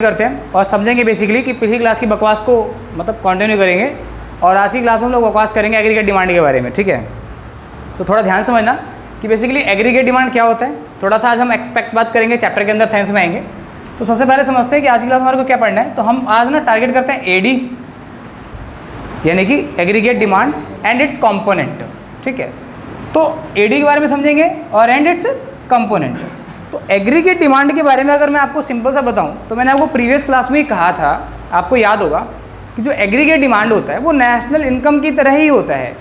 करते हैं और समझेंगे बेसिकली कि पिछली क्लास की बकवास को मतलब कंटिन्यू करेंगे और आज की क्लास में हम लोग बकवास करेंगे एग्रीगेट डिमांड के बारे में। ठीक है, तो थोड़ा ध्यान समझना कि बेसिकली एग्रीगेट डिमांड क्या होता है। थोड़ा सा आज हम एक्सपेक्ट बात करेंगे, चैप्टर के अंदर साइंस में आएंगे। तो सबसे पहले समझते हैं कि आज की क्लास हमारे को क्या पढ़ना है। तो हम आज ना टारगेट करते हैं एडी यानी कि aggregate demand and its component. ठीक है, तो एडी के बारे में समझेंगे और एंड इट्स कंपोनेंट। तो एग्रीगेट डिमांड के बारे में अगर मैं आपको सिंपल सा बताऊं तो मैंने आपको प्रीवियस क्लास में ही कहा था, आपको याद होगा कि जो एग्रीगेट डिमांड होता है वो नेशनल इनकम की तरह ही होता है।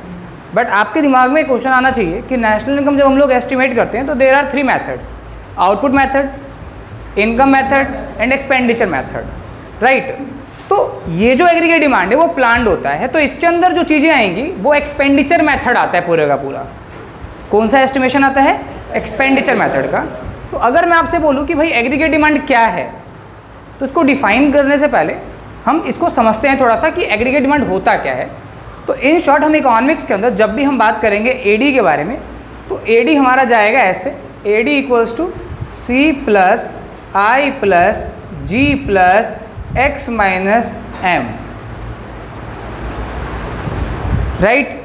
बट आपके दिमाग में क्वेश्चन आना चाहिए कि नेशनल इनकम जब हम लोग एस्टिमेट करते हैं तो there are 3 methods, output method, income method and expenditure method. Right, तो ये जो एग्रीगेट डिमांड है वो प्लान्ड होता है, तो इसके अंदर जो चीज़ें आएंगी वो एक्सपेंडिचर मेथड आता है पूरे का पूरा। कौन सा एस्टिमेशन आता है? एक्सपेंडिचर मेथड का। तो अगर मैं आपसे बोलूं कि भाई एग्रीगेट डिमांड क्या है, तो इसको डिफाइन करने से पहले हम इसको समझते हैं थोड़ा सा कि एग्रीगेट डिमांड होता क्या है। तो इन शॉर्ट हम इकोनॉमिक्स के अंदर जब भी हम बात करेंगे एडी के बारे में, तो एडी हमारा जाएगा ऐसे, AD equals to C plus I plus G plus X minus M. Right,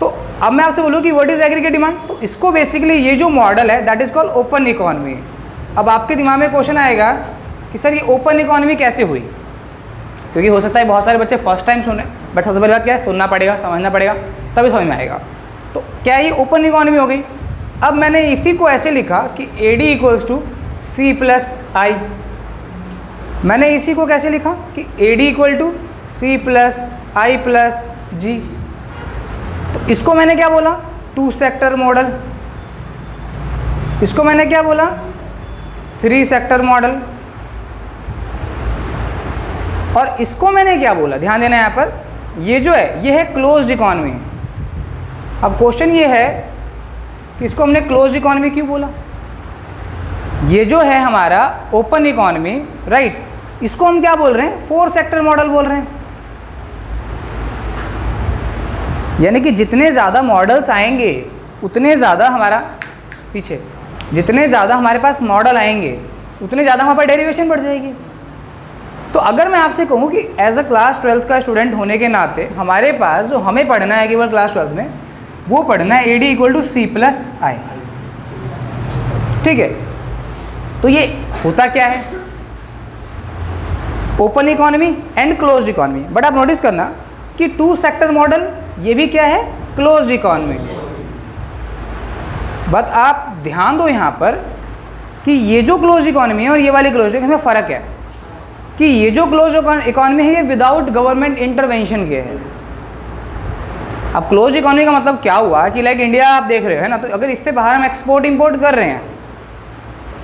तो अब मैं आपसे बोलूँ कि व्हाट इज एग्रीगेट डिमांड, तो इसको बेसिकली ये जो मॉडल है that is called open economy. अब आपके दिमाग में क्वेश्चन आएगा कि सर ये ओपन इकोनॉमी कैसे हुई, क्योंकि हो सकता है बहुत सारे बच्चे फर्स्ट टाइम सुने, बट सबसे पहली बात क्या है, सुनना पड़ेगा, समझना पड़ेगा, तभी समझ में आएगा। तो क्या ये ओपन इकोनॉमी हो गई? अब मैंने इसी को ऐसे लिखा कि A D equals to C plus I. मैंने इसी को कैसे लिखा कि A D equal to C plus I plus G. तो इसको मैंने क्या बोला? 2 सेक्टर मॉडल। इसको मैंने क्या बोला? 3 सेक्टर मॉडल। और इसको मैंने क्या बोला? ध्यान देना यहाँ पर, ये जो है ये है क्लोज्ड इकोनॉमी। अब क्वेश्चन ये है कि इसको हमने क्लोज्ड इकोनॉमी क्यों बोला? ये जो है हमारा ओपन इकोनॉमी, राइट, इसको हम क्या बोल रहे हैं? 4 सेक्टर मॉडल बोल रहे हैं। यानी कि जितने ज़्यादा मॉडल्स आएंगे उतने ज़्यादा हमारा पीछे, जितने ज़्यादा हमारे पास मॉडल आएंगे उतने ज़्यादा हमारे पास डेरिवेशन बढ़ जाएगी। तो अगर मैं आपसे कहूँ कि एज अ क्लास 12th का स्टूडेंट होने के नाते हमारे पास जो हमें पढ़ना है केवल क्लास 12th में, वो पढ़ना है A D equal to C plus I. ठीक है, तो ये होता क्या है? Open economy and closed economy. But आप नोटिस करना कि 2 सेक्टर मॉडल ये भी क्या है? Closed economy. बट आप ध्यान दो यहाँ पर कि ये जो क्लोज्ड इकोनॉमी है और ये वाली क्लोज्ड इकोनॉमी में फ़र्क है कि ये जो क्लोज्ड इकोनॉमी है ये विदाउट गवर्नमेंट इंटरवेंशन के है। अब क्लोज्ड इकोनॉमी का मतलब क्या हुआ कि लाइक इंडिया आप देख रहे हो है ना, तो अगर इससे बाहर हम एक्सपोर्ट इंपोर्ट कर रहे हैं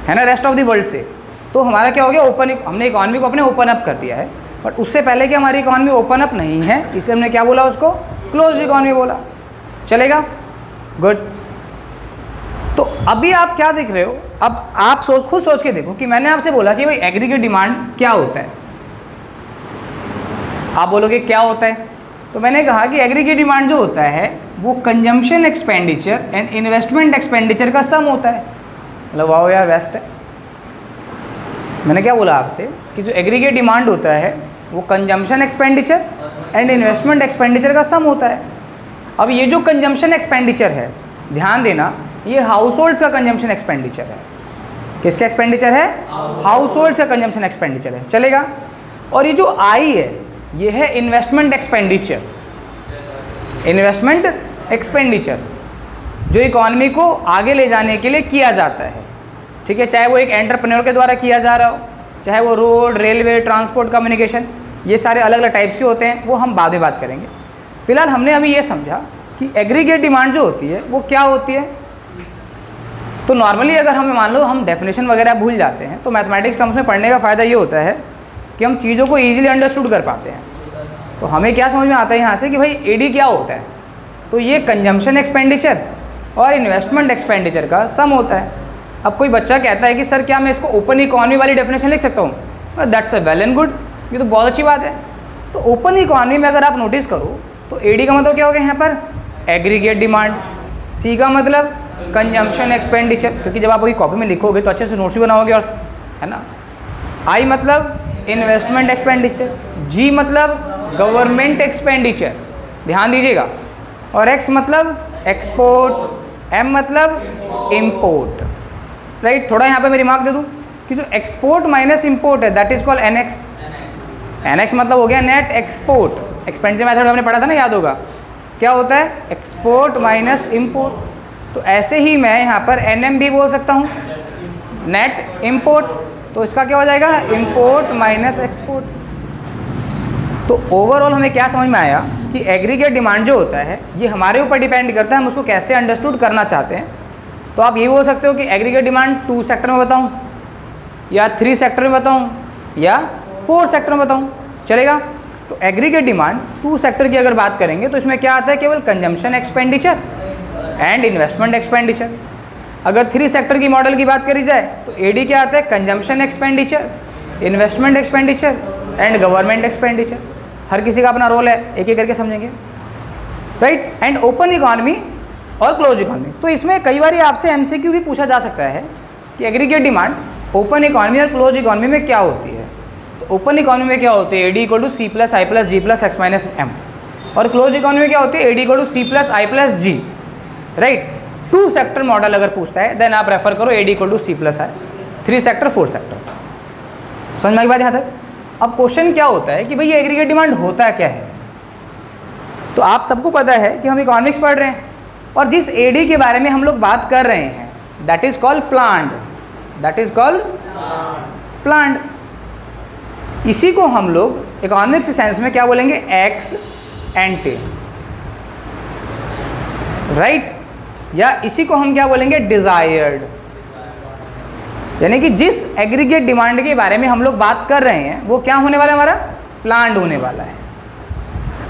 है ना रेस्ट ऑफ द वर्ल्ड से, तो हमारा क्या हो गया? ओपन, हमने इकोनॉमी को अपने ओपन अप कर दिया है। बट उससे पहले कि हमारी इकोनॉमी ओपन अप नहीं है, इसे हमने क्या बोला? उसको क्लोज इकोनॉमी बोला। चलेगा? गुड। तो अभी आप क्या देख रहे हो? अब आप खुद सोच के देखो कि मैंने आपसे बोला कि भाई एग्रीगेट डिमांड क्या होता है। आप बोलोगे क्या होता है? तो मैंने कहा कि एग्रीगेट डिमांड जो होता है वो consumption expenditure and investment expenditure का सम होता है। मतलब वाओ यार, बेस्ट है। मैंने क्या बोला आपसे कि जो एग्रीगेट डिमांड होता है वो consumption expenditure and investment expenditure का सम होता है। अब ये जो कंजम्पशन एक्सपेंडिचर है, ध्यान देना, ये हाउस होल्ड का कंजम्पशन एक्सपेंडिचर है। किसका एक्सपेंडिचर है? हाउस होल्ड का कंजम्पशन एक्सपेंडिचर है। चलेगा? और ये जो आई है ये है इन्वेस्टमेंट एक्सपेंडिचर। इन्वेस्टमेंट एक्सपेंडिचर जो इकोनॉमी को आगे ले जाने के लिए किया जाता है। ठीक है, चाहे वो एक एंटरप्रेन्योर के द्वारा किया जा रहा हो, चाहे वो रोड, रेलवे, ट्रांसपोर्ट, कम्युनिकेशन, ये सारे अलग अलग टाइप्स के होते हैं, वो हम बाद में बात करेंगे। फिलहाल हमने अभी ये समझा कि एग्रीगेट डिमांड जो होती है वो क्या होती है। तो नॉर्मली अगर हमें मान लो हम डेफिनेशन वगैरह भूल जाते हैं, तो मैथमेटिक्स टर्म्स में पढ़ने का फ़ायदा ये होता है कि हम चीज़ों को ईजिली अंडरस्टूड कर पाते हैं। तो हमें क्या समझ में आता है यहाँ से कि भाई ए डी क्या होता है? तो ये कंजम्पशन एक्सपेंडिचर और इन्वेस्टमेंट एक्सपेंडिचर का सम होता है। अब कोई बच्चा कहता है कि सर क्या मैं इसको ओपन इकोनॉमी वाली डेफिनेशन लिख सकता हूँ? That's a well and good, ये तो बहुत अच्छी बात है। तो ओपन इकोनॉमी में अगर आप नोटिस करो तो एडी का मतलब क्या हो गया यहाँ पर? Aggregate demand. सी का मतलब कंजम्पशन एक्सपेंडिचर, क्योंकि जब आप वही कॉपी में लिखोगे तो अच्छे से नोट्स भी बनाओगे और है ना, आई मतलब इन्वेस्टमेंट एक्सपेंडिचर, जी मतलब गवर्नमेंट एक्सपेंडिचर, ध्यान दीजिएगा, और एक्स मतलब एक्सपोर्ट, एम मतलब इम्पोर्ट, राइट। थोड़ा यहाँ पे मैं रिमार्क दे दूँ कि जो एक्सपोर्ट माइनस इम्पोर्ट है that is called N X. N X मतलब हो गया नेट एक्सपोर्ट, एक्सपेंडिचर मेथड हमने पढ़ा था ना, याद होगा क्या होता है, एक्सपोर्ट माइनस इम्पोर्ट। तो ऐसे ही मैं यहाँ पर एन एम भी बोल सकता हूँ, नेट इम्पोर्ट, तो इसका क्या हो जाएगा, इम्पोर्ट माइनस एक्सपोर्ट। तो ओवरऑल हमें क्या समझ में आया कि एग्रीगेट डिमांड जो होता है ये हमारे ऊपर डिपेंड करता है हम उसको कैसे अंडरस्टूड करना चाहते हैं। तो आप ये बोल सकते हो कि एग्रीगेट डिमांड 2 सेक्टर में बताऊं या 3 सेक्टर में बताऊं या 4 सेक्टर में बताऊं, चलेगा। तो एग्रीगेट डिमांड 2 सेक्टर की अगर बात करेंगे तो इसमें क्या आता है, केवल consumption expenditure and investment expenditure. अगर 3 सेक्टर की मॉडल की बात करी जाए तो एडी क्या आता है, consumption expenditure, investment expenditure and government expenditure. हर किसी का अपना रोल है, एक एक करके समझेंगे, राइट। एंड ओपन इकोनॉमी और क्लोज इकोनॉमी। तो इसमें कई बार आपसे एमसीक्यू भी पूछा जा सकता है कि एग्रीगेट डिमांड ओपन इकोनॉमी और क्लोज इकोनॉमी में क्या होती है। तो ओपन इकोनॉमी में क्या होती है, AD equal to C plus I plus G plus X minus M, और क्लोज इकोनॉमी में क्या होती है, AD equal to C plus I plus G, right. 2 sector model अगर पूछता है देन आप रेफर करो AD equal to C plus I, 3 sector 4 sector. समझ में आई बात यहाँ तक। अब क्वेश्चन क्या होता है कि भाई ये एग्रीगेट डिमांड होता क्या है। तो आप सबको पता है कि हम इकोनॉमिक्स पढ़ रहे हैं और जिस एडी के बारे में हम लोग बात कर रहे हैं that is called plant, that is called plant. इसी को हम लोग इकोनॉमिक्स सेंस में क्या बोलेंगे, एक्स एंटे, राइट। या इसी को हम क्या बोलेंगे, डिजायर्ड। यानी कि जिस एग्रीगेट डिमांड के बारे में हम लोग बात कर रहे हैं वो क्या होने वाला है, हमारा प्लांट होने वाला है।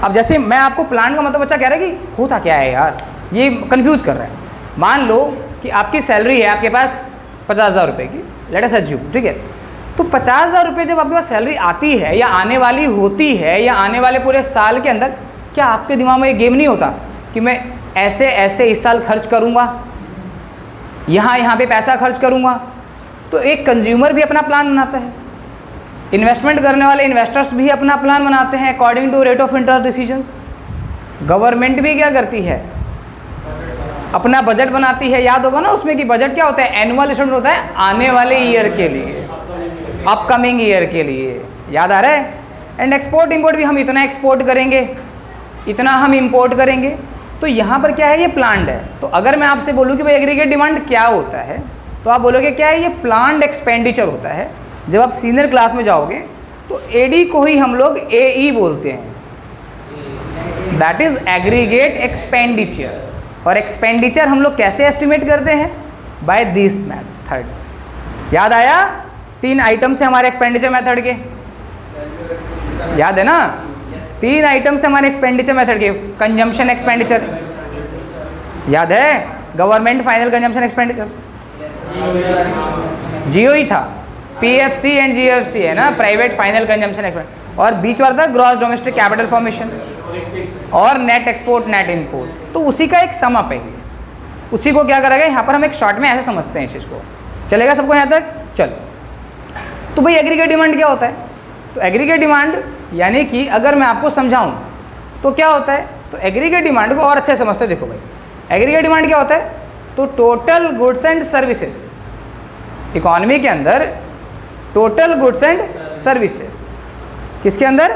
अब जैसे मैं आपको प्लांट का मतलब बच्चा कह रहा है कि होता क्या है यार, ये कंफ्यूज कर रहा है। मान लो कि आपकी सैलरी है आपके पास 50,000 रुपये की, लेट अस अज्यूम, ठीक है। तो 50,000 रुपये जब आपके पास सैलरी आती है या आने वाली होती है या आने वाले पूरे साल के अंदर, क्या आपके दिमाग में ये गेम नहीं होता कि मैं ऐसे ऐसे इस साल खर्च करूँगा, यहाँ पे पैसा खर्च करूँगा। तो एक कंज्यूमर भी अपना प्लान बनाता है, इन्वेस्टमेंट करने वाले इन्वेस्टर्स भी अपना प्लान बनाते हैं according to rate of interest decisions. Government भी क्या करती है, अपना बजट बनाती है। याद होगा ना उसमें कि बजट क्या होता है, एनुअल एस्टिमेट होता है आने वाले ईयर के लिए, अपकमिंग ईयर के लिए, याद आ रहा है। एंड एक्सपोर्ट इंपोर्ट भी, हम इतना एक्सपोर्ट करेंगे, इतना हम इंपोर्ट करेंगे। तो यहाँ पर क्या है, ये प्लान्ड है। तो अगर मैं आपसे बोलूँ कि भाई एग्रीगेट डिमांड क्या होता है तो आप बोलोगे क्या है, ये प्लान्ड एक्सपेंडिचर होता है। जब आप सीनियर क्लास में जाओगे तो एडी को ही हम लोग एई बोलते हैं, दैट इज एग्रीगेट एक्सपेंडिचर। और एक्सपेंडिचर हम लोग कैसे एस्टिमेट करते हैं, बाय दिस मेथड। याद आया, 3 आइटम्स है हमारे एक्सपेंडिचर मेथड के, याद है ना, 3 आइटम्स है हमारे एक्सपेंडिचर मेथड के। कंजम्पशन एक्सपेंडिचर याद है, गवर्नमेंट फाइनल कंजम्पशन एक्सपेंडिचर, जियो ही था, पीएफसी एंड जीएफसी है ना, प्राइवेट फाइनल कंजम्पशन एक्सपेंडिचर, और बीच वाला था ग्रॉस डोमेस्टिक कैपिटल फॉर्मेशन और नेट एक्सपोर्ट नेट इम्पोर्ट। तो उसी का एक सम अप है, उसी को क्या करेगा यहाँ पर हम एक शॉर्ट में ऐसे समझते हैं इस चीज़ को। चलेगा सबको यहाँ तक, चलो। तो भाई एग्रीगेट डिमांड क्या होता है, तो एग्रीगेट डिमांड यानी कि अगर मैं आपको समझाऊँ तो क्या होता है, तो एग्रीगेट डिमांड को और अच्छे समझते देखो भाई। एग्रीगेट डिमांड क्या होता है, तो total goods and services, economy के अंदर टोटल गुड्स एंड सर्विसेज, किसके अंदर,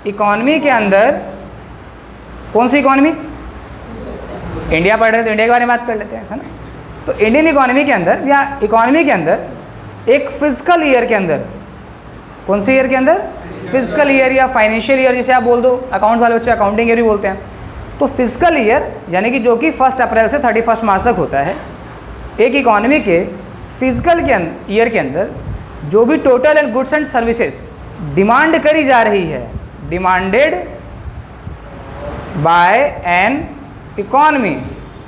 इकोनॉमी के अंदर। कौन सी इकोनॉमी, इंडिया पढ़ रहे हैं तो इंडिया के बारे में बात कर लेते हैं, है ना। तो इंडियन इकोनॉमी के अंदर या इकोनॉमी के अंदर एक फिजिकल ईयर के अंदर, कौन से ईयर के अंदर, फिजिकल ईयर या फाइनेंशियल ईयर जिसे आप बोल दो, अकाउंट वाले बच्चे अकाउंटिंग ईयर भी बोलते हैं। तो फिजिकल ईयर यानी कि जो कि 1 अप्रैल से 31 मार्च तक होता है, एक इकोनॉमी के फिजिकल के ईयर के अंदर जो भी total end goods and services demand करी जा रही है, demanded by an economy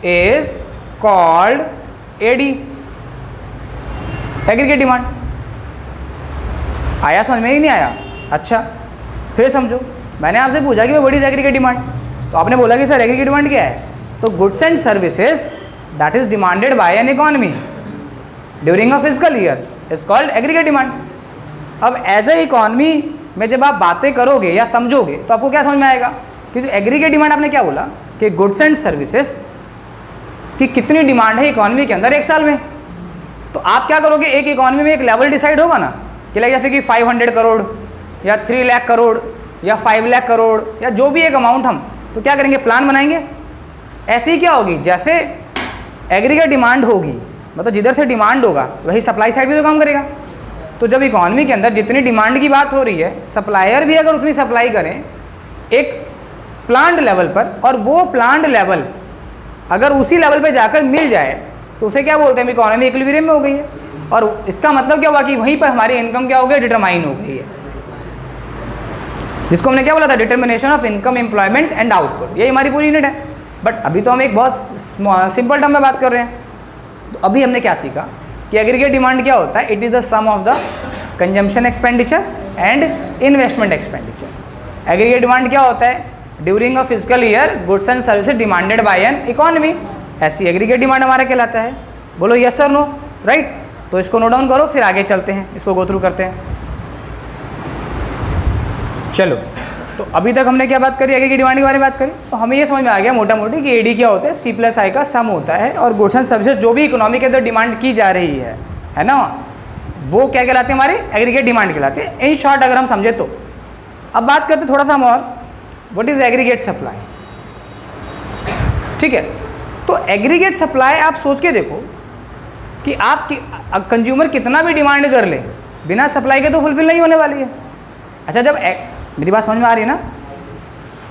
is called AD, aggregate demand. आया समझ में ही नहीं आया, अच्छा फिर समझो। मैंने आपसे पूछा कि भाई व्हाट इज एग्रीगेट डिमांड, तो आपने बोला कि सर एग्रीगेट डिमांड क्या है, तो goods and services that is demanded by an economy during a physical year is called aggregate demand. अब एज ए इकॉनमी में जब आप बातें करोगे या समझोगे तो आपको क्या समझ में आएगा कि जो एग्रीगेट डिमांड, आपने क्या बोला कि गुड्स एंड सर्विसेज की कितनी डिमांड है इकॉनमी के अंदर एक साल में। तो आप क्या करोगे, एक इकॉनमी में एक लेवल डिसाइड होगा ना कि लाइक जैसे कि 500 करोड़ या 3 लाख करोड़ या 5 लाख करोड़ या जो भी एक अमाउंट, हम तो क्या करेंगे, प्लान बनाएंगे। ऐसे ही क्या होगी, जैसे एग्रीगेट डिमांड होगी, मतलब जिधर से डिमांड होगा वही सप्लाई साइड भी तो काम करेगा। तो जब इकॉनमी के अंदर जितनी डिमांड की बात हो रही है, सप्लायर भी अगर उतनी सप्लाई करें एक प्लांट लेवल पर, और वो प्लांट लेवल अगर उसी लेवल पे जाकर मिल जाए तो उसे क्या बोलते हैं, इकॉनमी इक्विलिब्रियम में हो गई है। और इसका मतलब क्या हुआ कि वहीं पर हमारी इनकम क्या हो गई, डिटरमाइन हो गई है, जिसको हमने क्या बोला था, determination of income, employment and output. ये हमारी पूरी यूनिट है। बट अभी तो हम एक बहुत सिंपल टर्म में बात कर रहे हैं। तो अभी हमने क्या सीखा कि एग्रीगेट डिमांड क्या होता है, it is the sum of the consumption expenditure and investment expenditure. Aggregate demand क्या होता है, during a physical year goods and services demanded by an economy, ऐसी एग्रीगेट डिमांड हमारा कहलाता है। बोलो यस और नो, राइट। तो इसको नोट डाउन करो, फिर आगे चलते हैं, इसको गो थ्रू करते हैं। चलो, तो अभी तक हमने क्या बात करी, एग्रीगेट डिमांड के बारे में बात करी। तो हमें ये समझ में आ गया मोटा मोटी कि एडी क्या होता है, सी प्लस आई का सम होता है, और गुड्स एंड सर्विसेज जो भी इकोनॉमी के अंदर डिमांड की जा रही है ना, वो क्या कहलाते हैं, हमारे एग्रीगेट डिमांड कहलाते हैं। इन शॉर्ट अगर हम समझे तो। अब बात करते थोड़ा सा हम और, व्हाट इज एग्रीगेट सप्लाई। ठीक है, तो एग्रीगेट सप्लाई आप सोच के देखो कि आप कंज्यूमर कितना भी डिमांड कर ले, बिना सप्लाई के तो फुलफिल नहीं होने वाली है। अच्छा, जब मेरी बात समझ में आ रही है ना,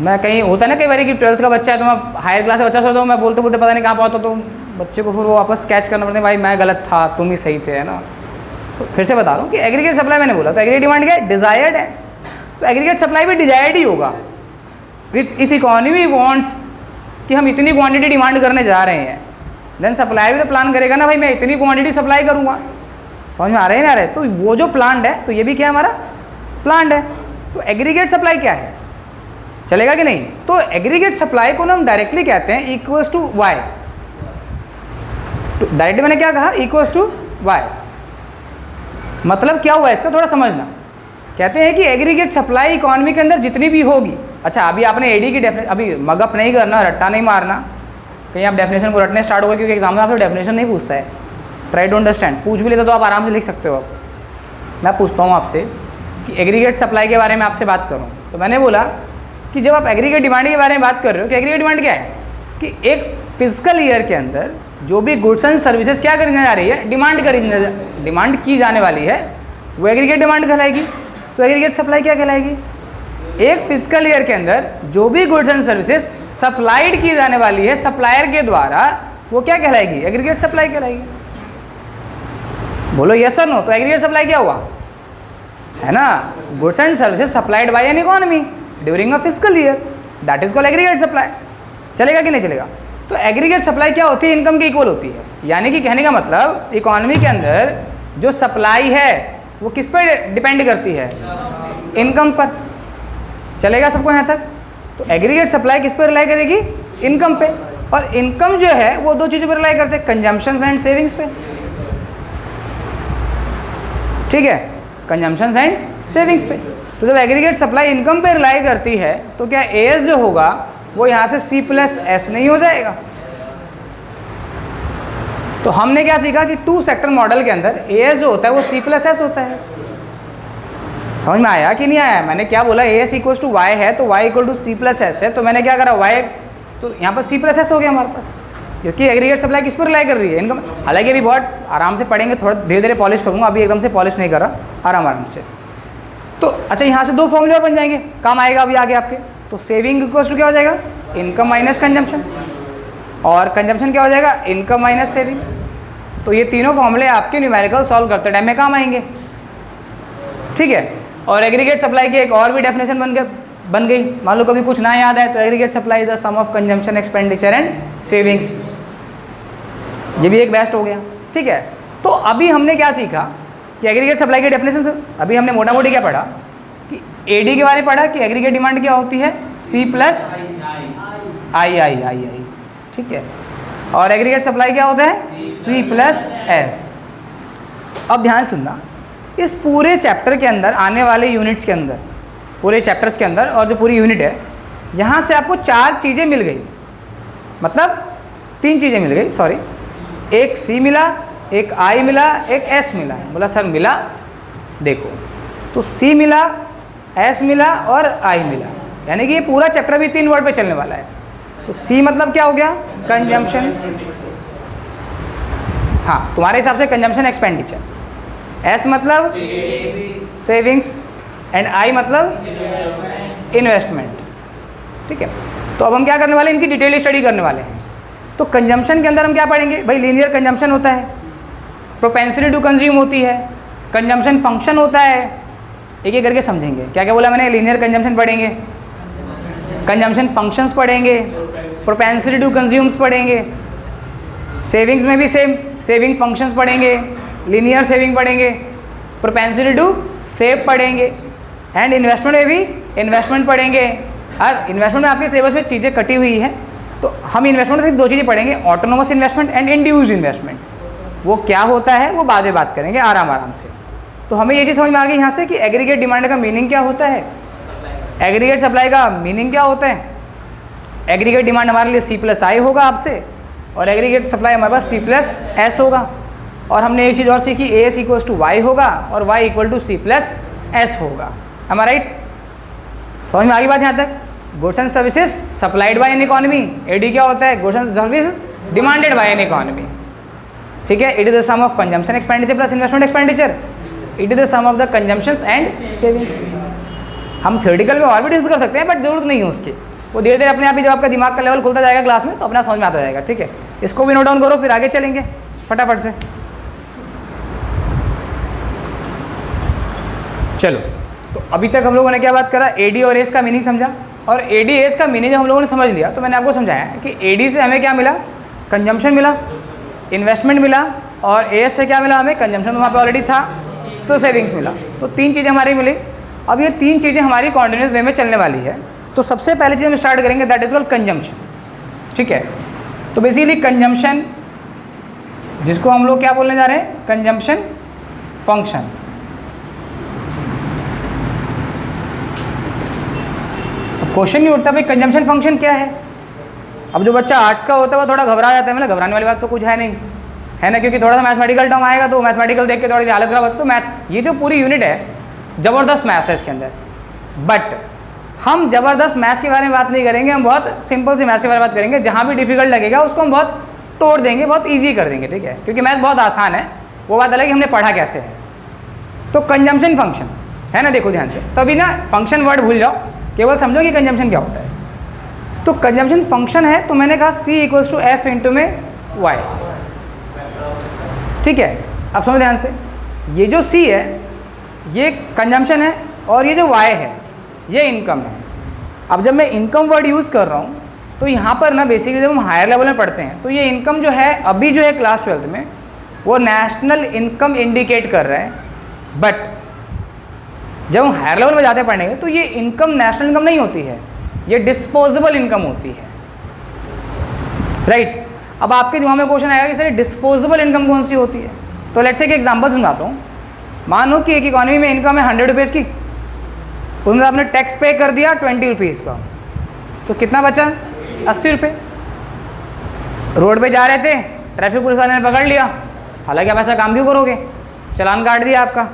मैं कहीं होता है ना कई बार कि 12th का बच्चा है तो मैं हायर क्लास का बच्चा सोचता हूँ, मैं बोलते बोलते पता नहीं कहाँ पहुँचता, तो बच्चे को फिर वो वापस कैच करना पड़ता है, भाई मैं गलत था तुम ही सही थे, है ना। तो फिर से बता रहा हूँ कि एग्रीगेट सप्लाई मैंने बोला, तो एग्रीगेट डिमांड क्या है, डिजायर्ड है। तो एग्रीगेट सप्लाई भी डिजायर्ड ही होगा। इफ इकॉनमी वांट्स कि हम इतनी क्वांटिटी डिमांड करने जा रहे हैं, देन सप्लाई भी तो प्लान करेगा ना, भाई मैं इतनी क्वांटिटी सप्लाई करूँगा। समझ में आ रहे हैं ना, रहे तो वो जो प्लान है, तो ये भी क्या है, हमारा प्लान है। तो एग्रीगेट सप्लाई क्या है, चलेगा कि नहीं। तो एग्रीगेट सप्लाई को ना हम डायरेक्टली कहते हैं इक्वल्स टू वाई। तो डायरेक्टली मैंने क्या कहा, इक्वल्स टू वाई। मतलब क्या हुआ इसका थोड़ा समझना। कहते हैं कि एग्रीगेट सप्लाई इकॉनमी के अंदर जितनी भी होगी। अच्छा, अभी आपने एडी की डेफिनेशन, अभी मगअप नहीं करना, रट्टा नहीं मारना, कहीं आप डेफिनेशन को रटने स्टार्ट हो गए, क्योंकि एग्जाम में आपसे डेफिनेशन नहीं पूछता है। ट्राई टू अंडरस्टैंड, पूछ भी लेता तो आप आराम से लिख सकते हो। अब मैं पूछता हूँ आपसे कि एग्रीगेट सप्लाई के बारे में आपसे बात करूँ, तो मैंने बोला कि जब आप एग्रीगेट डिमांड के बारे में बात कर रहे हो कि एग्रीगेट डिमांड क्या है, कि एक फिजिकल ईयर के अंदर जो भी गुड्स एंड सर्विसेज क्या करने जा रही है, डिमांड की जाने वाली है, वो एग्रीगेट डिमांड कहलाएगी। तो एग्रीगेट सप्लाई क्या कहलाएगी, एक फिजिकल ईयर के अंदर जो भी गुड्स एंड सर्विसेज सप्लाइड की जाने वाली है सप्लायर के द्वारा, वो क्या कहलाएगी, एग्रीगेट सप्लाई कहलाएगी। बोलो यस और नो। तो एग्रीगेट सप्लाई क्या हुआ, है ना, goods and services supplied by an economy during a physical year, that is called aggregate supply. चलेगा कि नहीं चलेगा। तो एग्रीगेट सप्लाई क्या होती है, इनकम के इक्वल होती है। यानी कि कहने का मतलब इकॉनमी के अंदर जो सप्लाई है वो किस पर डिपेंड करती है, इनकम पर। चलेगा सबको यहाँ तक। तो एग्रीगेट सप्लाई किस पर रिलाई करेगी, इनकम पे। और इनकम जो है वो दो चीज़ों पर रिलाई करते हैं, कंजम्पशन एंड सेविंग्स पे। ठीक है, कंजम्पशन एंड सेविंग्स पे। तो जब एग्रीगेट सप्लाई इनकम पे रिलाई करती है तो क्या एएस जो होगा वो यहाँ से सी प्लस एस नहीं हो जाएगा। तो हमने क्या सीखा कि 2 सेक्टर मॉडल के अंदर एएस जो होता है वो सी प्लस एस होता है। समझ में आया कि नहीं आया। मैंने क्या बोला, एएस इक्वल टू वाई है तो Y equal to C plus S है। तो मैंने क्या करा, वाई, तो यहाँ पर सी प्लस एस हो गया हमारे पास, क्योंकि एग्रीगेट सप्लाई किस पर रिलाई कर रही है, इनकम। हालांकि अभी बहुत आराम से पढ़ेंगे, थोड़ा धीरे धीरे पॉलिश करूँगा, अभी एकदम से पॉलिश नहीं कर रहा, आराम से। तो अच्छा, यहाँ से 2 फॉर्मूले और बन जाएंगे, काम आएगा अभी आगे आपके। तो सेविंग इक्वल टू क्या हो जाएगा, इनकम माइनस कंजम्पशन, और कंजम्पशन क्या हो जाएगा, इनकम माइनस सेविंग। तो ये तीनों फॉर्मूले आपके न्यूमेरिकल सॉल्व करते टाइम में काम आएंगे। ठीक है। और एग्रीगेट सप्लाई की एक और भी डेफिनेशन बन गई। मान लो कभी कुछ ना याद है तो aggregate supply the sum of consumption expenditure and savings, ये भी एक बेस्ट हो गया। ठीक है। तो अभी हमने क्या सीखा कि एग्रीगेट सप्लाई के डेफिनेशन, अभी हमने मोटा मोटी क्या पढ़ा कि एडी के बारे में पढ़ा कि एग्रीगेट डिमांड क्या होती है, सी प्लस आई। ठीक है। और एग्रीगेट सप्लाई क्या होता है, सी प्लस एस। अब ध्यान सुनना, इस पूरे चैप्टर के अंदर आने वाले यूनिट्स के अंदर, पूरे चैप्टर्स के अंदर और जो पूरी यूनिट है, यहाँ से आपको 4 चीज़ें मिल गई, मतलब 3 चीज़ें मिल गई, सॉरी, एक सी मिला, एक आई मिला, एक एस मिला। बोला सर मिला, देखो तो सी मिला, एस मिला और आई मिला, यानी कि ये पूरा चैप्टर भी 3 वर्ड पे चलने वाला है। तो सी मतलब क्या हो गया? कंजम्पशन, हाँ तुम्हारे हिसाब से कंजम्पशन एक्सपेंडिचर। एस मतलब सेविंग्स एंड आई मतलब इन्वेस्टमेंट। ठीक है, तो अब हम क्या करने वाले हैं, इनकी डिटेल स्टडी करने वाले हैं। तो कंजम्पशन के अंदर हम क्या पढ़ेंगे भाई? लीनियर कंजम्पशन होता है, प्रोपेंसिटी टू कंज्यूम होती है, कंजम्पशन फंक्शन होता है। एक एक करके समझेंगे। क्या क्या बोला मैंने? लीनियर कंजम्पशन पढ़ेंगे, कंजम्पशन फंक्शंस पढ़ेंगे, प्रोपेंसिटी टू कंज्यूम्स पढ़ेंगे, सेविंग्स में भी सेम सेविंग फंक्शंस पढ़ेंगे, लीनियर सेविंग पढ़ेंगे, प्रोपेंसिटी टू सेव पढ़ेंगे, एंड इन्वेस्टमेंट में भी इन्वेस्टमेंट पढ़ेंगे। और इन्वेस्टमेंट में आपके सिलेबस में चीज़ें कटी हुई हैं, तो हम इन्वेस्टमेंट में सिर्फ 2 चीज़ें पढ़ेंगे, autonomous investment and induced investment. वो क्या होता है वो बाद में बात करेंगे आराम आराम से। तो हमें ये चीज़ समझ में आ गई यहाँ से कि एग्रीगेट डिमांड का मीनिंग क्या होता है, एग्रीगेट सप्लाई का मीनिंग क्या होता है। एग्रीगेट डिमांड हमारे लिए C+I होगा आपसे, और एग्रीगेट सप्लाई हमारे पास C+S होगा। और हमने एक चीज़ और सीखी, AS = Y होगा और Y = C+S होगा। am I right? समझ में आ गई बात यहाँ तक? Goods and services supplied by an economy, AD क्या होता है? Goods and services demanded by an economy. ठीक है, it is the sum of consumption expenditure plus investment expenditure, it is the sum of the consumptions and savings. हम theoretical में और भी discuss कर सकते हैं, बट जरूरत नहीं है उसकी, वो धीरे धीरे अपने आप ही जब आपका दिमाग का लेवल खुलता जाएगा क्लास में तो अपना समझ में आता जाएगा। ठीक है, इसको भी नोट डाउन करो, फिर आगे चलेंगे फटाफट से। चलो, तो अभी तक हम लोगों ने क्या बात करा? AD और AS का मीनिंग समझा, और AD AS का मीनिंग जब हम लोगों ने समझ लिया तो मैंने आपको समझाया कि AD से हमें क्या मिला? कंजम्पशन मिला, इन्वेस्टमेंट मिला, और AS से क्या मिला हमें? कंजम्पशन वहाँ पे ऑलरेडी था, तो सेविंग्स मिला। तो 3 चीज़ें हमारी मिली। अब ये 3 चीज़ें हमारी कॉन्टिन्यूस वे में चलने वाली है। तो सबसे पहले चीज़ हम स्टार्ट करेंगे, दैट इज कॉल्ड कंजम्पशन। ठीक है, तो बेसिकली कंजम्पशन, जिसको हम लोग क्या बोलने जा रहे हैं? Consumption function. अब क्वेश्चन नहीं उठता भाई कंजम्पशन फंक्शन क्या है। अब जो बच्चा आर्ट्स का होता है वो थोड़ा घबरा जाता है, मतलब घबराने वाली बात तो कुछ है नहीं, है ना, क्योंकि थोड़ा सा मैथमेटिकल टर्म आएगा तो मैथमेटिकल देख के थोड़ी हालत खराब होती है। तो मैथ, ये जो पूरी यूनिट है ज़बरदस्त मैथ्स है इसके अंदर, बट हम ज़बरदस्त मैथ्स के बारे में बात नहीं करेंगे, हम बहुत सिंपल सी मैथ्स के बारे में बात करेंगे। जहाँ भी डिफिकल्ट लगेगा उसको हम बहुत तोड़ देंगे, बहुत ईजी कर देंगे। ठीक है, क्योंकि मैथ्स बहुत आसान है, वो बात अलग है हमने पढ़ा कैसे है। तो कंजम्पशन फंक्शन है ना, देखो ध्यान से, तो अभी ना फंक्शन वर्ड भूल जाओ, केवल समझो कि कंजम्पशन क्या होता है। तो कंजम्पशन फंक्शन है, तो मैंने कहा C = F × में Y। ठीक है, अब समझो ध्यान से, ये जो C है ये कंजम्पशन है, और ये जो Y है ये इनकम है। अब जब मैं इनकम वर्ड यूज़ कर रहा हूँ तो यहाँ पर ना बेसिकली जब हम हायर लेवल में पढ़ते हैं तो ये इनकम जो है अभी जो है क्लास 12th में वो नेशनल इनकम इंडिकेट कर रहा है, बट जब हम हायर लेवल में जाते पढ़ने तो ये इनकम नेशनल इनकम नहीं होती है, ये डिस्पोजेबल इनकम होती है। राइट, अब आपके दिमाग में क्वेश्चन आएगा कि सर डिस्पोजेबल इनकम कौन सी होती है? तो लेट्स से एक एग्जांपल समझाता हूँ। मान लो कि एक इकोनॉमी में इनकम है 100 रुपीज़ की, उसमें आपने टैक्स पे कर दिया 20 रुपीज़ का, तो कितना बचा? 80 रुपये। रोड पे जा रहे थे, ट्रैफिक पुलिस वाले ने पकड़ लिया, हालांकि आप ऐसा काम क्यों करोगे, चलान काट दिया आपका।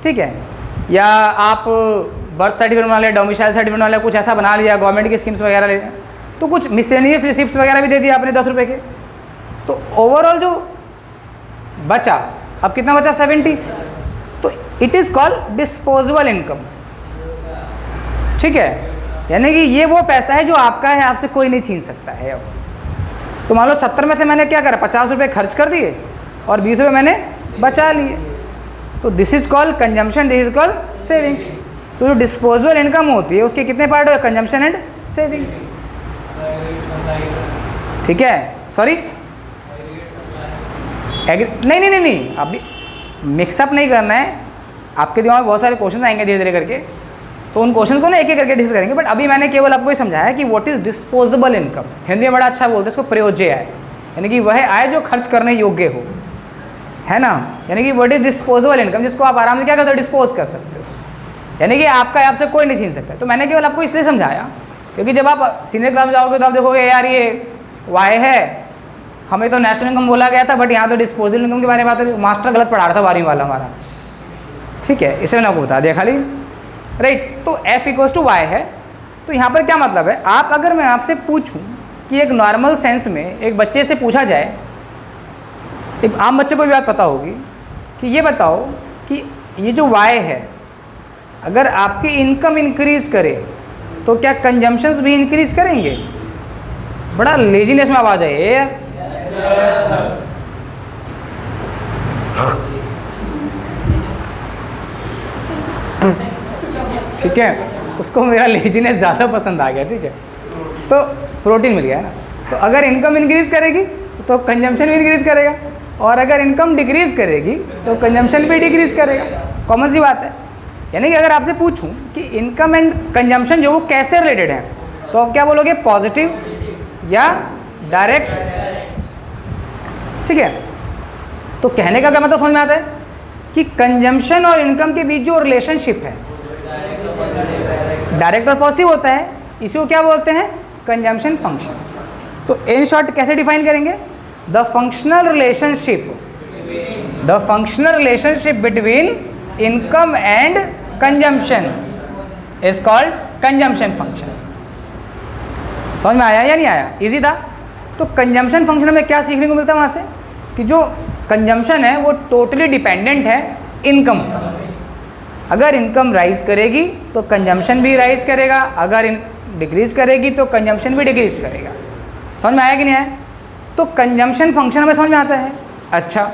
ठीक है, या आप बर्थ सर्टिफिकेट बना लिया, डोमिसाइल सर्टिफिकेट बना लिया, कुछ ऐसा बना लिया, गवर्नमेंट की स्कीम्स वगैरह ले लिया, तो कुछ मिसलेनियस रिसिप्ट्स वगैरह भी दे दिया आपने 10 रुपये के, तो ओवरऑल जो बचा, अब कितना बचा? 70। तो it is called disposable income. ठीक है, यानी कि ये वो पैसा है जो आपका है, आपसे कोई नहीं छीन सकता है। अब तो मान लो 70 में से मैंने क्या करा? 50 रुपये खर्च कर दिए और 20 रुपये मैंने बचा लिए, तो this is called consumption, this is called savings. तो जो डिस्पोजेबल इनकम होती है उसके कितने पार्ट हो? Consumption and savings. ठीक है, सॉरी नहीं नहीं नहीं नहीं, अभी मिक्सअप नहीं करना है, आपके दिमाग में बहुत सारे क्वेश्चन आएंगे धीरे धीरे करके, तो उन क्वेश्चन को ना एक एक करके डिस्कस करेंगे। बट अभी मैंने केवल आपको ये समझाया कि what is disposable income. Hindi में बड़ा अच्छा बोलते हैं इसको, प्रयोज्य आय, यानी कि वह आय जो खर्च करने योग्य हो। है ना। यानी कि व्हाट इज डिस्पोजेबल इनकम, जिसको आप आराम से क्या करते हो, डिस्पोज कर सकते हो, यानी कि आपका आपसे कोई नहीं छीन सकता। तो मैंने केवल आपको इसलिए समझाया क्योंकि जब आप सीनियर क्लास में जाओगे तो आप देखोगे यार ये वाई है, हमें तो नेशनल इनकम बोला गया था बट यहाँ तो डिस्पोजेबल इनकम के बारे में बात है, मास्टर गलत पढ़ा रहा था 12वीं वाला हमारा, ठीक है, इसे मैंने आपको बता दिया खाली, राइट। तो F इक्वल्स टू वाई है। तो यहाँ पर क्या मतलब है, आप अगर मैं आपसे पूछूँ कि एक नॉर्मल सेंस में एक बच्चे से पूछा जाए, एक आम बच्चे को भी बात पता होगी कि ये बताओ कि ये जो वाई है अगर आपकी इनकम इंक्रीज करे तो क्या कंजम्पशंस भी इंक्रीज करेंगे। बड़ा लेजीनेस में आवाज़ है यार। ठीक है, उसको मेरा लेजीनेस ज़्यादा पसंद आ गया, ठीक है, तो प्रोटीन मिल गया है ना। तो अगर इनकम इंक्रीज करेगी तो कंजम्पशन भी इंक्रीज करेगा, और अगर इनकम डिक्रीज करेगी तो कंजम्पशन भी डिक्रीज करेगा, कॉमन सी बात है। यानी कि अगर आपसे पूछूं कि इनकम एंड कंजम्पशन जो वो कैसे रिलेटेड है, तो आप क्या बोलोगे, पॉजिटिव या डायरेक्ट, ठीक है। तो कहने का क्या मतलब समझ में आता है कि कंजम्पशन और इनकम के बीच जो रिलेशनशिप है डायरेक्ट और पॉजिटिव होता है, इसी को क्या बोलते हैं, कंजम्पशन फंक्शन। तो इन शॉर्ट कैसे डिफाइन करेंगे, the functional relationship between income and consumption is called consumption function. समझ में आया या नहीं आया, इजी था। तो कंजम्पशन फंक्शन में क्या सीखने को मिलता है वहाँ से कि जो कंजम्पशन है वो टोटली डिपेंडेंट है इनकम पर। अगर इनकम राइज करेगी तो कंजम्पशन भी राइज करेगा, अगर डिक्रीज करेगी तो कंजम्पशन भी डिक्रीज करेगा। समझ में आया कि नहीं आया। तो कंजम्पशन फंक्शन हमें समझ में आता है। अच्छा,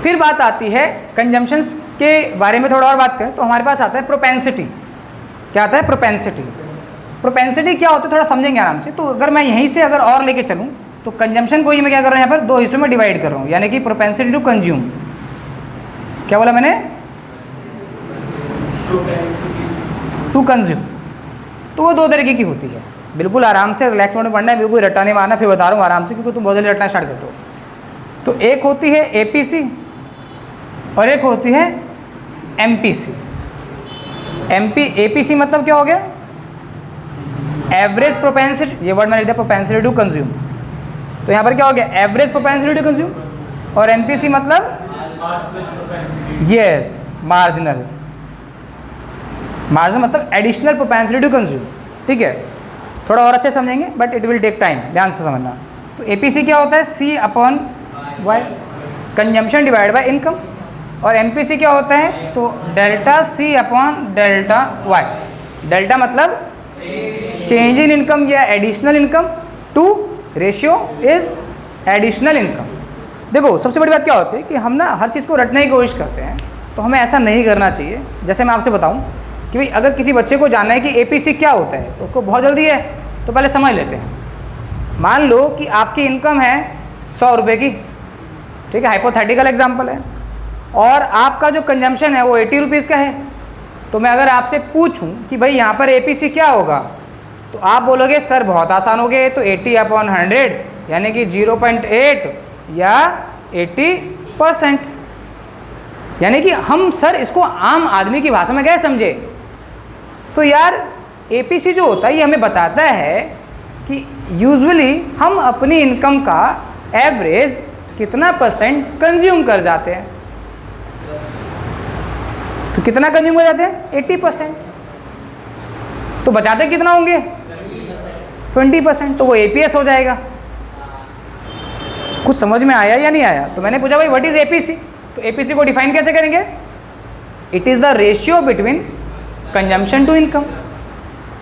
फिर बात आती है कंजम्पशंस के बारे में थोड़ा और बात करें तो हमारे पास आता है प्रोपेंसिटी। क्या आता है, प्रोपेंसिटी। प्रोपेंसिटी क्या होता है थोड़ा समझेंगे आराम से। तो अगर मैं यहीं से अगर और लेके चलूँ तो कंजम्पशन को ही मैं क्या कर रहा हूँ, यहाँ पर दो हिस्सों में डिवाइड कर रहा हूँ, यानी कि प्रोपेंसिटी टू कंज्यूम। क्या बोला मैंने, टू कंज्यूम। तो वो दो तरीके की होती है। बिल्कुल आराम से रिलैक्स मोड में पढ़ना है, बिल्कुल रट्टा नहीं मारना, फिर बता रहा हूँ आराम से क्योंकि तुम बहुत जल्दी रटना स्टार्ट करते हो। तो एक होती है एपीसी और एक होती है एमपीसी। एपीसी मतलब क्या हो गया, एवरेज प्रोपेंसिटी, ये वर्ड मैंने लिख दिया प्रोपेंसिटी टू कंज्यूम। तो यहाँ पर क्या हो गया, एवरेज प्रोपेंसिटी टू कंज्यूम। और एमपीसी मतलब यस, मार्जिनल मतलब एडिशनल प्रोपेंसिटी टू कंज्यूम। ठीक है, थोड़ा और अच्छे समझेंगे but it will take time, ध्यान से समझना। तो एपीसी क्या होता है, C upon Y, consumption divide by income. और एमपीसी क्या होता है, तो delta C upon delta Y. Delta मतलब चेंज इन इनकम या additional income to ratio is additional income. देखो सबसे बड़ी बात क्या होती है कि हम ना हर चीज़ को रटने की कोशिश करते हैं, तो हमें ऐसा नहीं करना चाहिए। जैसे मैं आपसे बताऊं कि भाई अगर किसी बच्चे को जानना है कि एपीसी क्या होता है तो उसको बहुत जल्दी है, तो पहले समझ लेते हैं। मान लो कि आपकी इनकम है 100 रुपये की, ठीक है, हाइपोथेटिकल एग्जाम्पल है, और आपका जो कंजम्पशन है वो 80 रुपीज़ का है। तो मैं अगर आपसे पूछूं कि भाई यहाँ पर एपीसी क्या होगा, तो आप बोलोगे सर बहुत आसान हो गए, तो 80 अपॉन 100 यानी कि 0.8 या 80%। यानी कि हम सर इसको आम आदमी की भाषा में कैसे समझे, तो यार एपीसी जो होता है ये हमें बताता है कि यूजुअली हम अपनी इनकम का एवरेज कितना परसेंट कंज्यूम कर जाते हैं। तो कितना कंज्यूम कर जाते हैं, 80%। तो बचाते कितना होंगे, 20%। तो वो एपीएस हो जाएगा। कुछ समझ में आया या नहीं आया। तो मैंने पूछा भाई व्हाट इज एपीसी, तो एपीसी को डिफाइन कैसे करेंगे, it is the ratio between consumption to income.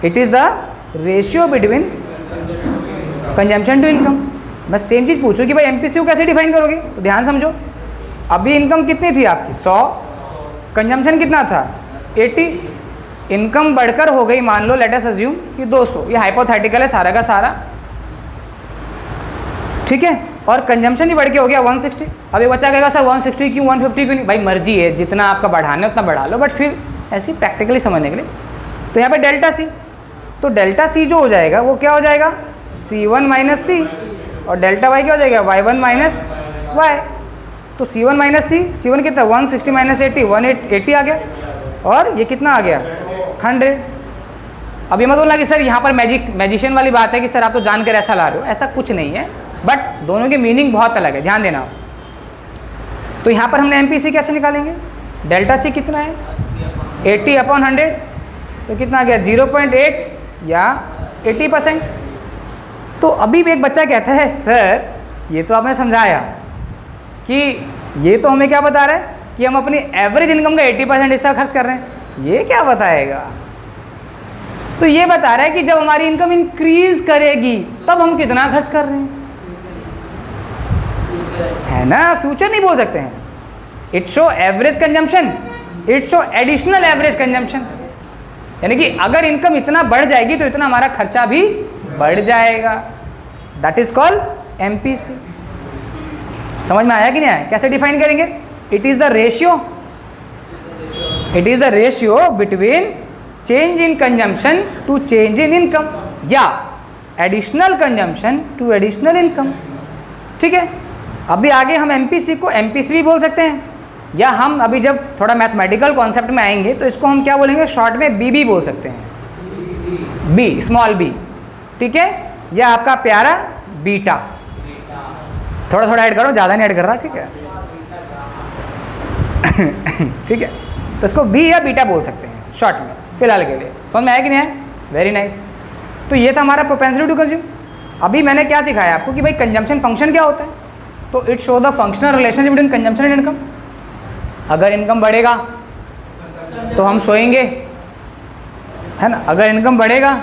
It is the ratio between consumption to income. मैं सेम चीज़ पूछूं कि भाई एमपीसी को कैसे डिफाइन करोगे, तो ध्यान समझो। अभी इनकम कितनी थी आपकी 100, कंजम्पशन कितना था 80, इनकम बढ़कर हो गई मान लो लेट अस अज्यूम कि 200। ये हाइपोथेटिकल है सारा का सारा, ठीक है, और कंजम्पशन भी बढ़ के हो गया 160। अब एक बच्चा कहेगा सर 160 क्यों, 150 क्यों नहीं, भाई मर्जी है, जितना आपका बढ़ाना है उतना बढ़ा लो, बट फिर ऐसे प्रैक्टिकली समझने के लिए। तो यहाँ पे डेल्टा सी, तो डेल्टा सी जो हो जाएगा वो क्या हो जाएगा, C1 माइनस सी, और डेल्टा वाई क्या हो जाएगा, Y1 माइनस वाई। तो C1 माइनस सी, C1 कितना 160 माइनस 80 180 आ गया, और ये कितना आ गया 100। अब ये मत बोलना कि सर यहाँ पर मैजिशियन वाली बात है कि सर आप तो जानकर ऐसा ला रहे हो, ऐसा कुछ नहीं है, बट दोनों की मीनिंग बहुत अलग है, ध्यान देना। तो यहाँ पर हमने MPC कैसे निकालेंगे, डेल्टा C कितना है 80/100, तो कितना आ गया 0.8 या 80%। तो अभी भी एक बच्चा कहता है सर ये तो आपने समझाया कि ये तो हमें क्या बता रहा है कि हम अपनी एवरेज इनकम का 80% हिस्सा खर्च कर रहे हैं, ये क्या बताएगा। तो ये बता रहा है कि जब हमारी इनकम इंक्रीज करेगी तब हम कितना खर्च कर रहे हैं, है ना, फ्यूचर नहीं बोल सकते हैं। It show average consumption, it show additional average consumption, यानी कि अगर इनकम इतना बढ़ जाएगी तो इतना हमारा खर्चा भी बढ़ जाएगा। That is called MPC। समझ में आया कि नहीं आया, कैसे डिफाइन करेंगे, it is the ratio, it is the ratio between change in consumption to change in income, या additional consumption to additional income. ठीक है, अभी आगे हम MPC को MPC भी बोल सकते हैं, या हम अभी जब थोड़ा मैथमेटिकल कॉन्सेप्ट में आएंगे तो इसको हम क्या बोलेंगे, शॉर्ट में BB बोल सकते हैं, B स्मॉल b, ठीक है, या आपका प्यारा बीटा। थोड़ा थोड़ा ऐड करो, ज़्यादा नहीं ऐड कर रहा, ठीक है ठीक है, तो इसको B या बीटा बोल सकते हैं शॉर्ट में फिलहाल के लिए। समझ में आया कि नहीं आया, वेरी नाइस। तो ये था हमारा प्रोपेंसिटी टू कंज्यूम। अभी मैंने क्या सिखाया आपको कि भाई कंजम्पशन फंक्शन क्या होता है, तो it show the functional relationship between consumption and income. अगर इनकम बढ़ेगा तो हम सोएंगे, है ना, अगर इनकम बढ़ेगा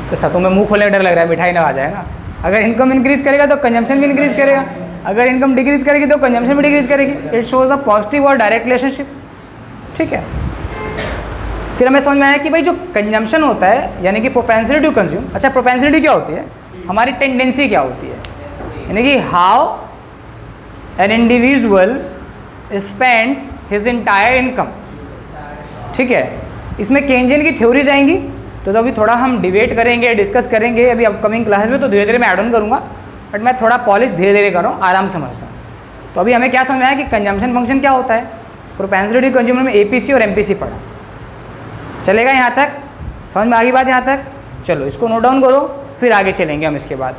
तो अच्छा तुम्हें मुंह खोलने में डर लग रहा है, मिठाई ना आ जाए ना। अगर इनकम इंक्रीज करेगा तो कंजम्पशन भी इंक्रीज करेगा, अगर इनकम डिक्रीज करेगी तो कंजम्पशन भी डिक्रीज करेगी। इट शोज द पॉजिटिव और डायरेक्ट रिलेशनशिप। ठीक है, फिर हमें समझ में आया कि भाई जो कंजम्पशन होता है यानी कि प्रोपेंसिटी टू कंज्यूम। अच्छा, प्रोपेंसिटी क्या होती है, हमारी टेंडेंसी क्या होती है, यानी कि how an individual spend his entire income. ठीक है, इसमें केंजियन की थ्योरीज आएंगी, तो अभी थोड़ा हम डिबेट करेंगे, डिस्कस करेंगे अभी अपकमिंग क्लासेस में, तो धीरे धीरे मैं ऐड ऑन करूँगा, बट मैं थोड़ा पॉलिश धीरे धीरे कर रहा हूँ, आराम समझता हूँ। तो अभी हमें क्या समझ में आया कि कंजम्पशन फंक्शन क्या होता है, प्रोपेंसिटी टू कंज्यूम में APC और MPC पढ़ा। चलेगा यहाँ तक, समझ में आ गई बात यहाँ तक, चलो इसको नोट डाउन करो, फिर आगे चलेंगे हम इसके बाद।